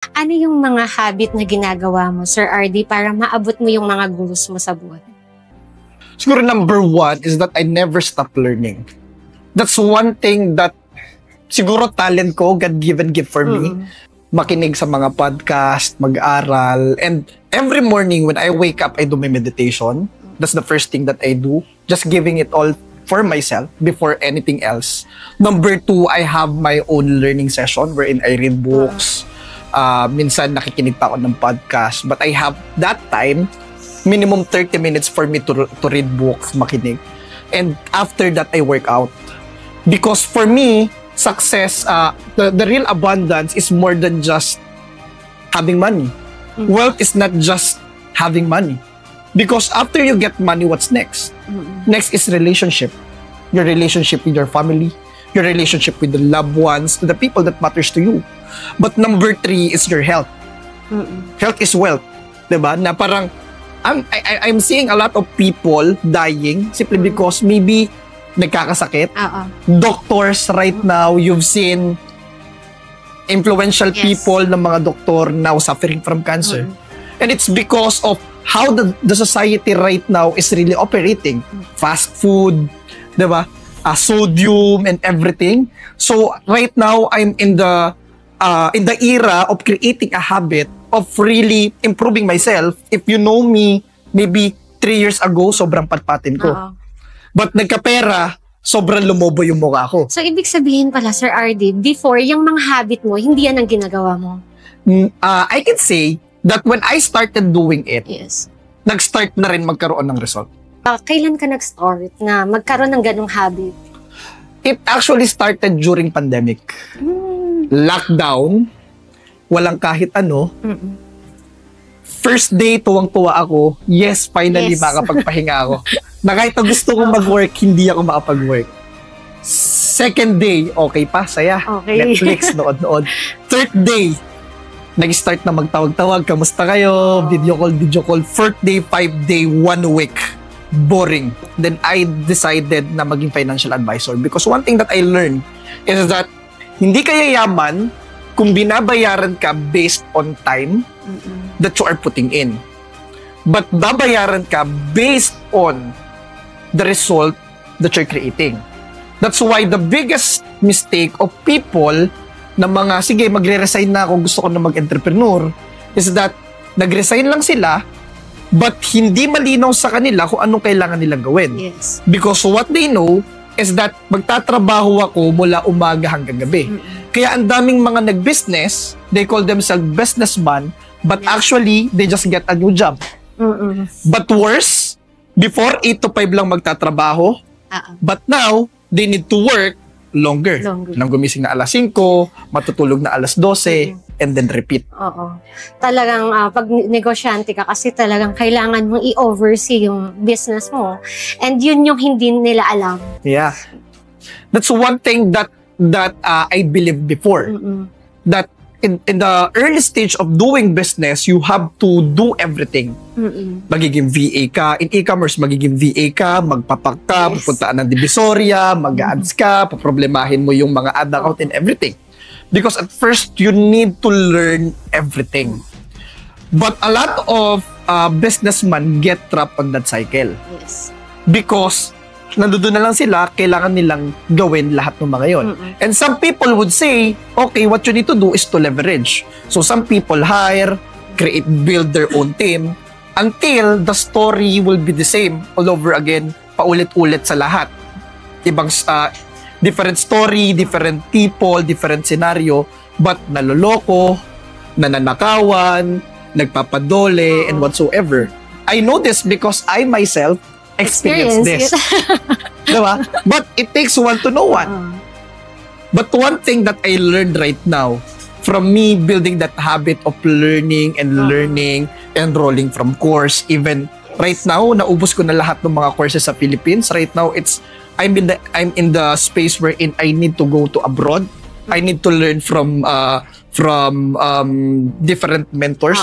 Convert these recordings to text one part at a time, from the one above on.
Ano yung mga habit na ginagawa mo, Sir RD, para maabot mo yung mga goals mo sa buhay? Siguro number one is that I never stop learning. That's one thing that siguro talent ko, God-given gift for me. Makinig sa mga podcast, mag-aral, and every morning when I wake up, I do my meditation. That's the first thing that I do. Just giving it all for myself before anything else. Number two, I have my own learning session wherein I read books. Minsan nakikinig pa ako ng podcast. But I have that time, minimum 30 minutes for me to read books, makinig. And after that, I work out. Because for me, success, the real abundance is more than just having money. Wealth is not just having money. Because after you get money, what's next? Next is relationship. Your relationship with your family, your relationship with the loved ones, the people that matters to you. But number three is your health. Health is wealth. Diba? Na parang, I'm seeing a lot of people dying simply because maybe nagkakasakit. Doctors right now, you've seen influential people ng mga doktor now suffering from cancer. And it's because of how the society right now is really operating. Fast food, diba? Sodium and everything. So right now, I'm in the era of creating a habit of really improving myself. If you know me, maybe 3 years ago, sobrang patpatin ko. But nagkapera, sobrang lumobo yung mukha ko. So, ibig sabihin pala, Sir RD, before, yung mga habit mo, hindi yan ang ginagawa mo? I can say that when I started doing it, nag-start na rin magkaroon ng result. Kailan ka nag-start na magkaroon ng ganong habit? It actually started during pandemic. Lockdown, walang kahit ano. First day, tuwang-tuwa ako. Yes, finally, makapagpahinga ako. Na kahit na gusto kong mag-work, hindi ako makapag-work. Second day, okay pa, saya. Netflix, nood-nood. Third day, nag-start na magtawag-tawag, kamusta kayo? Video call. Fourth day, 5 day, 1 week. Boring. Then I decided na maging financial advisor because one thing that I learned is that hindi ka yayaman kung binabayaran ka based on time that you are putting in. But babayaran ka based on the result that you're creating. That's why the biggest mistake of people na mga, sige, magre-resign na ako, gusto ko na mag-entrepreneur, is that nag-resign lang sila, but hindi malinaw sa kanila kung anong kailangan nilang gawin. Because what they know is that magtatrabaho ako mula umaga hanggang gabi. Kaya ang daming mga nag-business, they call themselves businessman, but actually, they just get a new job. But worse, before 8 to 5 lang magtatrabaho, but now, they need to work longer. Nang gumising na alas 5, matutulog na alas 12, and then repeat. Talagang pag negosyante ka kasi talagang kailangan mong i-oversee yung business mo. And yun yung hindi nila alam. Yeah. That's one thing that I believed before. That in the early stage of doing business, you have to do everything. Magiging VA ka. In e-commerce, magiging VA ka, magpapak ka, pupuntaan ng Divisoria, mag-ads ka, paproblemahin mo yung mga ad account and everything. Because at first, you need to learn everything. But a lot of businessmen get trapped on that cycle. Because nandoon na lang sila, kailangan nilang gawin lahat ng mga yon. And some people would say, okay, what you need to do is to leverage. So some people hire, build their own team, until the story will be the same all over again, paulit-ulit sa lahat. Ibang different story, different people, different scenario, but naloloko, nananakawan, nagpapadole, and whatsoever. I know this because I myself experienced this. Diba? But it takes one to know one. But one thing that I learned right now, from me building that habit of learning, enrolling from course, even right now, naubos ko na lahat ng mga courses sa Philippines. Right now, I'm in the space wherein I need to go to abroad. I need to learn from different mentors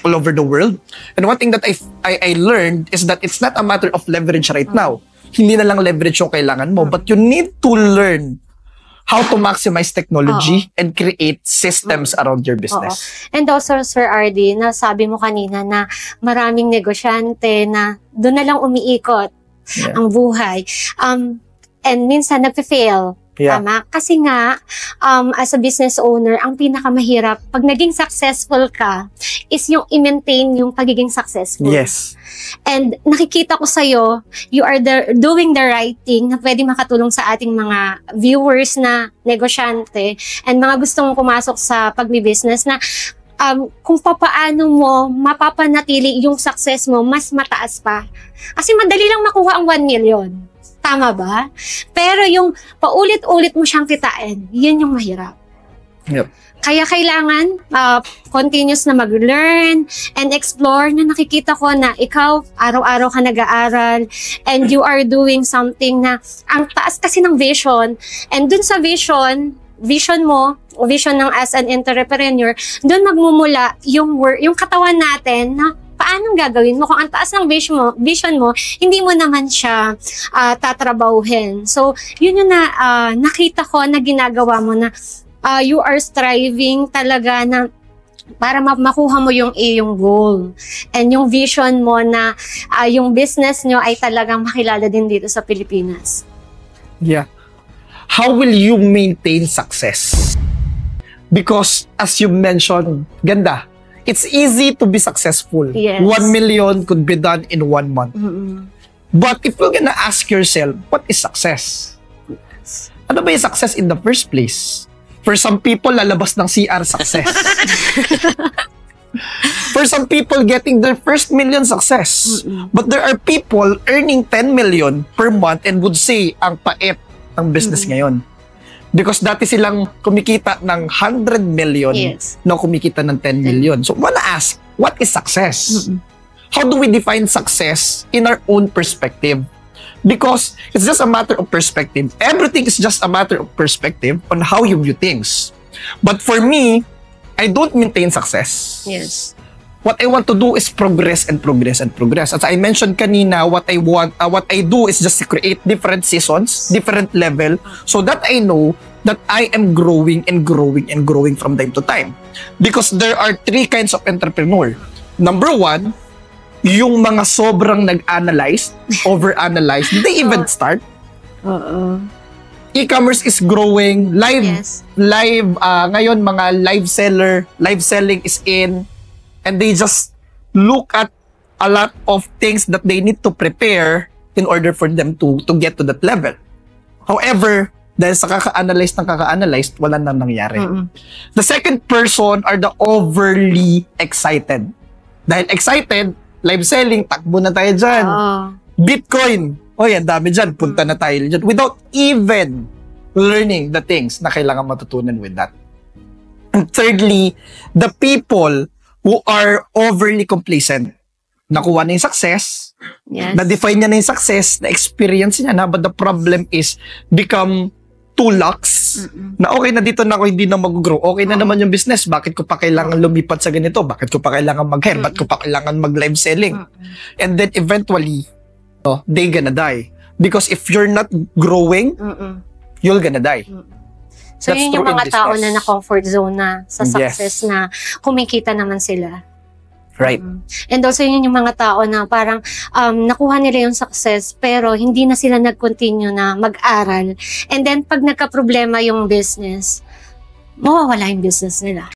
all over the world. And one thing that I learned is that it's not a matter of leverage right now. Hindi na lang leverage yung kailangan mo, but you need to learn how to maximize technology and create systems around your business. And also, Sir RD, nasabi mo kanina na maraming negosyante na doon na lang umiikot ang buhay. And minsan nagpe-fail. Tama? Kasi nga, as a business owner, ang pinakamahirap, pag naging successful ka, is yung i-maintain yung pagiging successful. Yes. And nakikita ko sa'yo, you are doing the right thing na pwede makatulong sa ating mga viewers na negosyante and mga gustong pumasok sa pagbi-business na kung papaano mo mapapanatili yung success mo, mas mataas pa. Kasi madali lang makuha ang 1 million. Tama ba? Pero yung paulit-ulit mo siyang kitain, yun yung mahirap. Yep. Kaya kailangan continuous na mag-learn and explore na nakikita ko na ikaw, araw-araw ka nag-aaral and you are doing something na ang taas kasi ng vision. And dun sa vision mo, vision ng as an entrepreneur, dun magmumula yung katawan natin na paanong gagawin mo? Kung ang taas ng vision mo, hindi mo naman siya tatrabahuhin. So, yun yung nakita ko na ginagawa mo na you are striving talaga na para makuha mo yung iyong goal. And yung vision mo na yung business nyo ay talagang makilala din dito sa Pilipinas. Yeah. How will you maintain success? Because, as you mentioned, ganda. It's easy to be successful. Yes. 1 million could be done in 1 month. But if you're gonna ask yourself, what is success? Ano ba yung success in the first place? For some people, lalabas ng CR success. For some people, getting their first million success. But there are people earning 10 million per month and would say, ang pait ng business ngayon. Because dati silang kumikita ng 100 million na kumikita ng 10 million. So, wanna ask, what is success? How do we define success in our own perspective? Because it's just a matter of perspective. Everything is just a matter of perspective on how you view things. But for me, I don't maintain success. Yes. What I want to do is progress and progress and progress. As I mentioned kanina, what I do is just to create different seasons, different level, so that I know that I am growing and growing and growing from time to time. Because there are 3 kinds of entrepreneur. Number 1, yung mga sobrang nag-analyze, over-analyze, they even start. E-commerce is growing, ngayon mga live selling is in, and they just look at a lot of things that they need to prepare in order for them to get to that level. However, dahil sa kaka-analyze, wala nang nangyari. The second person are the overly excited. Dahil excited, live selling, takbo na tayo dyan. Bitcoin, ang dami dyan, punta na tayo dyan. Without even learning the things na kailangan matutunan with that. And thirdly, the people who are overly complacent. Nakuha na yung success, na-define niya na yung success, na-experience niya na, but the problem is become too lax, na okay na dito na ako, hindi na mag-grow. Okay na naman yung business, bakit ko pa kailangan lumipat sa ganito? Bakit ko pa kailangan mag-hire? Bakit ko pa kailangan mag-live selling? And then eventually, they gonna die. Because if you're not growing, you're gonna die. So, yun yung mga tao na na-comfort zone na sa success na kumikita naman sila. Right. And also, yun yung mga tao na parang nakuha nila yung success pero hindi na sila nag-continue na mag-aral. And then, pag nagka-problema yung business, mawawala yung business nila.